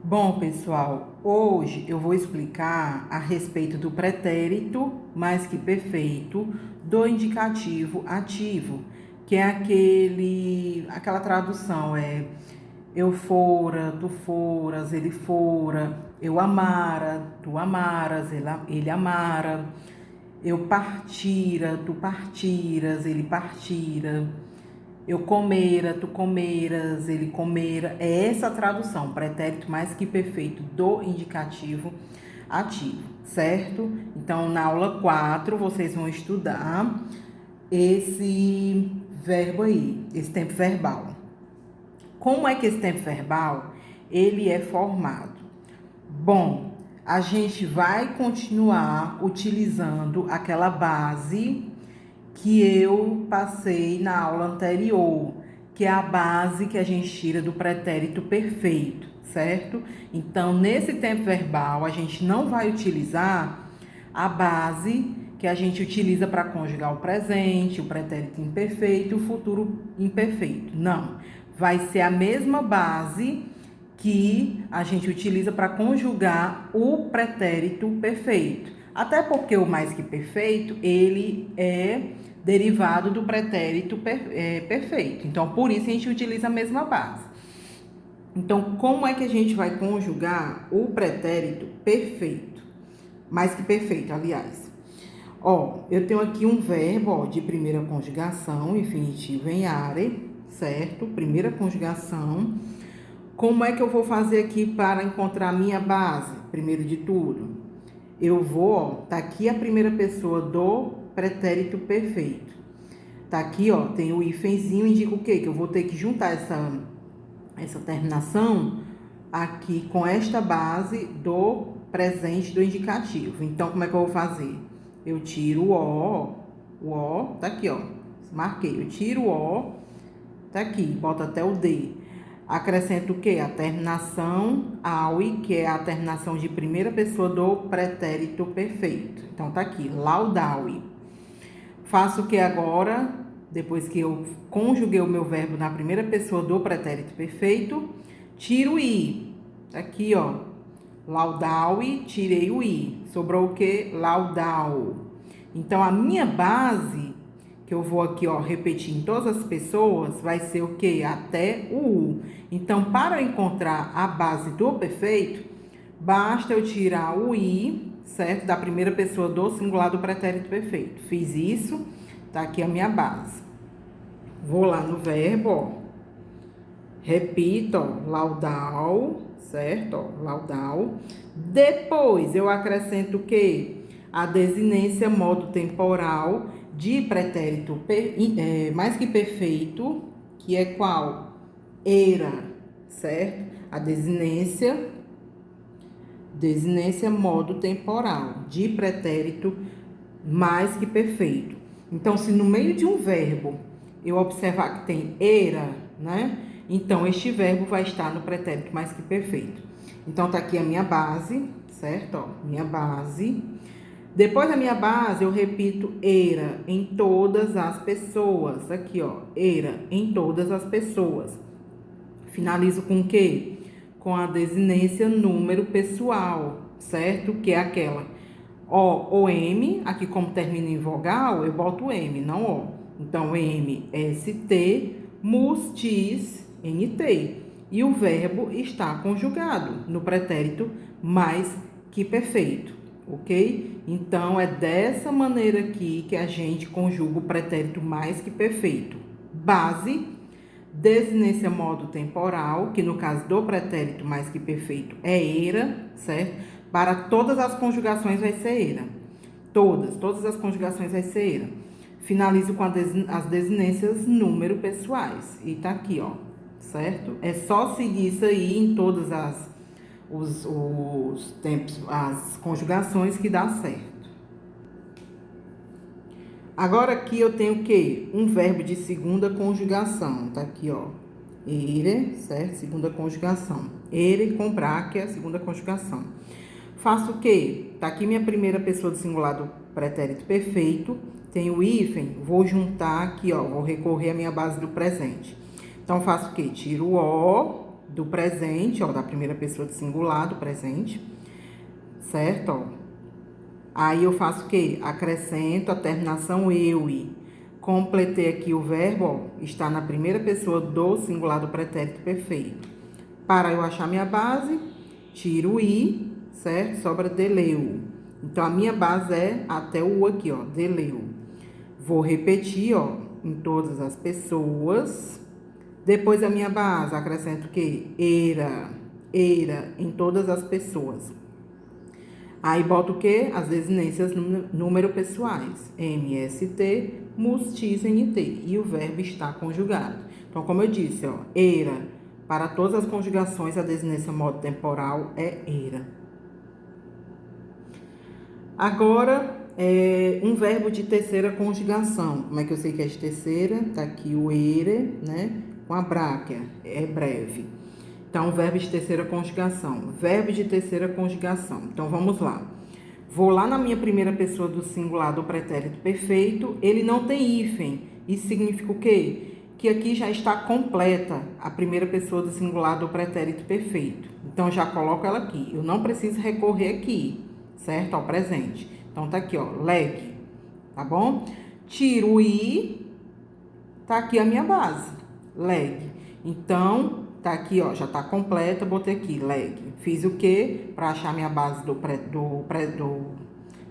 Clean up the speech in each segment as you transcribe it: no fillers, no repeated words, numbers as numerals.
Bom, pessoal, hoje eu vou explicar a respeito do pretérito mais que perfeito do indicativo ativo, que é aquela tradução eu fora, tu foras, ele fora, eu amara, tu amaras, ele amara, eu partira, tu partiras, ele partira. Eu comera, tu comeras, ele comera. É essa a tradução, pretérito mais que perfeito do indicativo ativo, certo? Então, na aula 4, vocês vão estudar esse verbo aí, esse tempo verbal. Como é que esse tempo verbal, ele é formado? Bom, a gente vai continuar utilizando aquela base que eu passei na aula anterior, que é a base que a gente tira do pretérito perfeito, certo? Então, nesse tempo verbal, a gente não vai utilizar a base que a gente utiliza para conjugar o presente, o pretérito imperfeito e o futuro imperfeito. Não. Vai ser a mesma base que a gente utiliza para conjugar o pretérito perfeito. Até porque o mais que perfeito, ele é derivado do pretérito perfeito. Então, por isso a gente utiliza a mesma base. Então, como é que a gente vai conjugar o pretérito perfeito? Mais que perfeito, aliás. Ó, eu tenho aqui um verbo, ó, de primeira conjugação, infinitivo em are, certo? Primeira conjugação. Como é que eu vou fazer aqui para encontrar a minha base? Primeiro de tudo, eu vou, ó, tá aqui a primeira pessoa do pretérito perfeito. Tá aqui, ó, tem o hífenzinho, indica o quê? Que eu vou ter que juntar essa terminação aqui com esta base do presente do indicativo. Então, como é que eu vou fazer? Eu tiro o O, tá aqui, ó, marquei. Eu tiro o O, tá aqui, boto até o D. Acrescento o quê? A terminação aui, que é a terminação de primeira pessoa do pretérito perfeito. Então, tá aqui, laudaui. Faço o que agora? Depois que eu conjuguei o meu verbo na primeira pessoa do pretérito perfeito, tiro o i. Tá aqui, ó. Laudaui, tirei o i. Sobrou o que? Laudau. Então, a minha base, que eu vou aqui, ó, repetir em todas as pessoas, vai ser o que? Até o u. Então, para encontrar a base do perfeito, basta eu tirar o i, certo? Da primeira pessoa do singular do pretérito perfeito. Fiz isso, tá aqui a minha base. Vou lá no verbo, ó. Repito, ó, laudal, certo? Ó, laudal. Depois eu acrescento o quê? A desinência modo temporal de pretérito mais que perfeito, que é qual? Era, certo? A desinência modo temporal de pretérito mais que perfeito. Então, se no meio de um verbo eu observar que tem era, né? Então, este verbo vai estar no pretérito mais que perfeito. Então, tá aqui a minha base, certo? Ó, minha base. Depois da minha base, eu repito era em todas as pessoas. Aqui, ó, era em todas as pessoas. Finalizo com o quê? Com a desinência número pessoal, certo? Que é aquela O ou M, aqui como termina em vogal, eu boto o M, não O. Então, M, S, T, mus, tis, N, T. E o verbo está conjugado no pretérito mais que perfeito, ok? Então, é dessa maneira aqui que a gente conjuga o pretérito mais que perfeito. Base, desinência modo temporal, que no caso do pretérito mais que perfeito é era, certo? Para todas as conjugações vai ser era. Todas as conjugações vai ser era. Finalizo com as desinências número pessoais. E tá aqui, ó, certo? É só seguir isso aí em todas os tempos, as conjugações que dá certo. Agora aqui eu tenho o quê? Um verbo de segunda conjugação. Tá aqui, ó. Ere, certo? Segunda conjugação. Ere, comprar, que é a segunda conjugação. Faço o quê? Tá aqui minha primeira pessoa do singular do pretérito perfeito. Tem o hífen, vou juntar aqui, ó. Vou recorrer à minha base do presente. Então, faço o quê? Tiro o O, do presente, ó, da primeira pessoa do singular do presente, certo? Ó. Aí eu faço o quê? Acrescento a terminação eu-i. Completei aqui o verbo, ó, está na primeira pessoa do singular do pretérito perfeito. Para eu achar minha base, tiro o i, certo? Sobra deleu. Então, a minha base é até o u aqui, ó, deleu. Vou repetir, ó, em todas as pessoas. Depois da minha base, acrescento o quê? Era, em todas as pessoas. Aí boto o quê? As desinências número pessoais. MST, mus-tis, NT. E o verbo está conjugado. Então, como eu disse, ó, era. Para todas as conjugações, a desinência modo temporal é era. Agora, um verbo de terceira conjugação. Como é que eu sei que é de terceira? Tá aqui o ere, né? Com a bráquia. É breve. Então, verbo de terceira conjugação. Verbo de terceira conjugação. Então, vamos lá. Vou lá na minha primeira pessoa do singular do pretérito perfeito. Ele não tem hífen. Isso significa o quê? Que aqui já está completa a primeira pessoa do singular do pretérito perfeito. Então, já coloco ela aqui. Eu não preciso recorrer aqui, certo? Ao presente. Então, tá aqui, ó, leg, tá bom? Tiro o i, tá aqui a minha base, leg. Então, tá aqui, ó, já tá completa, botei aqui, leg. Fiz o quê? Para achar minha base do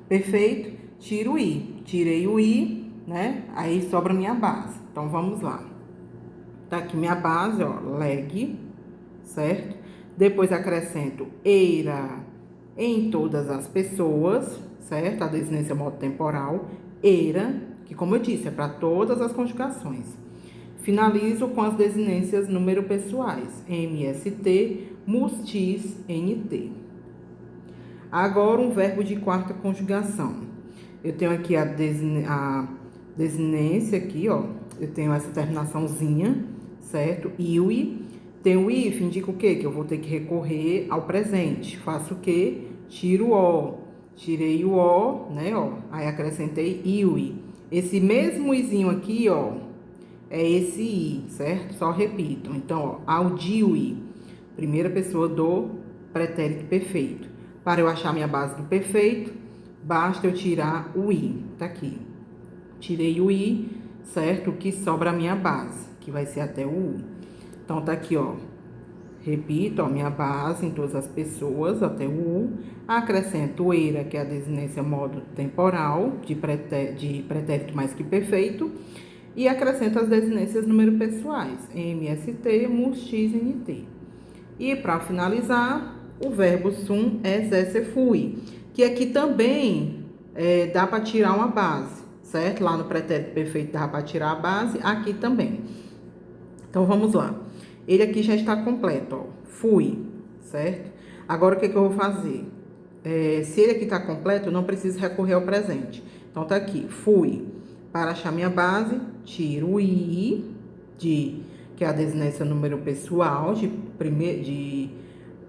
perfeito, tiro o i. Tirei o i, né? Aí sobra minha base. Então, vamos lá. Tá aqui minha base, ó, leg, certo? Depois acrescento era em todas as pessoas, certo? A desinência modo temporal, era, que como eu disse, é para todas as conjugações. Finalizo com as desinências número pessoais, MST, mus-tis, NT. Agora, um verbo de quarta conjugação. Eu tenho aqui a desinência aqui, ó. Eu tenho essa terminaçãozinha, certo? Iui. Tem o if, indica o quê? Que eu vou ter que recorrer ao presente. Faço o quê? Tiro o o. Tirei o o, né, ó. Aí acrescentei iui. Esse mesmo izinho aqui, ó, é esse i, certo? Só repito. Então, ó, audiui. Primeira pessoa do pretérito perfeito. Para eu achar minha base do perfeito, basta eu tirar o i. Tá aqui. Tirei o i, certo? O que sobra a minha base, que vai ser até o u. Então, tá aqui, ó. Repito, ó, minha base em todas as pessoas, até o u. Acrescento o era, que é a desinência modo temporal, de pretérito mais que perfeito. E acrescento as desinências número pessoais, MST, mus-tis, NT. E, para finalizar, o verbo sum, esse, fui, que aqui também dá para tirar uma base, certo? Lá no pretérito perfeito dá para tirar a base, aqui também. Então, vamos lá. Ele aqui já está completo, ó. Fui, certo? Agora, o que eu vou fazer? Se ele aqui está completo, eu não preciso recorrer ao presente. Então, tá aqui, fui. Para achar minha base, tiro o i, que é a desinência número pessoal, de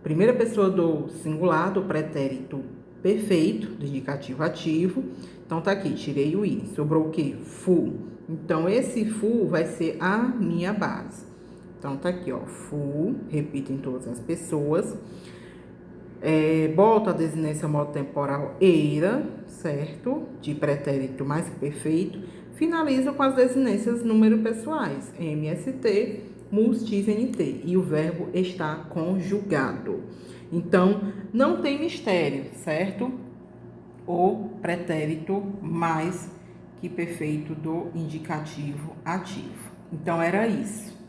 primeira pessoa do singular, do pretérito perfeito, do indicativo ativo. Então, tá aqui, tirei o i. Sobrou o quê? Fu. Então, esse fu vai ser a minha base. Então, tá aqui, ó, fu, repito em todas as pessoas. Boto a desinência modo temporal era, certo? De pretérito mais que perfeito. Finalizo com as desinências número pessoais, MST, mus-tis, NT. E o verbo está conjugado. Então, não tem mistério, certo? O pretérito mais que perfeito do indicativo ativo. Então, era isso.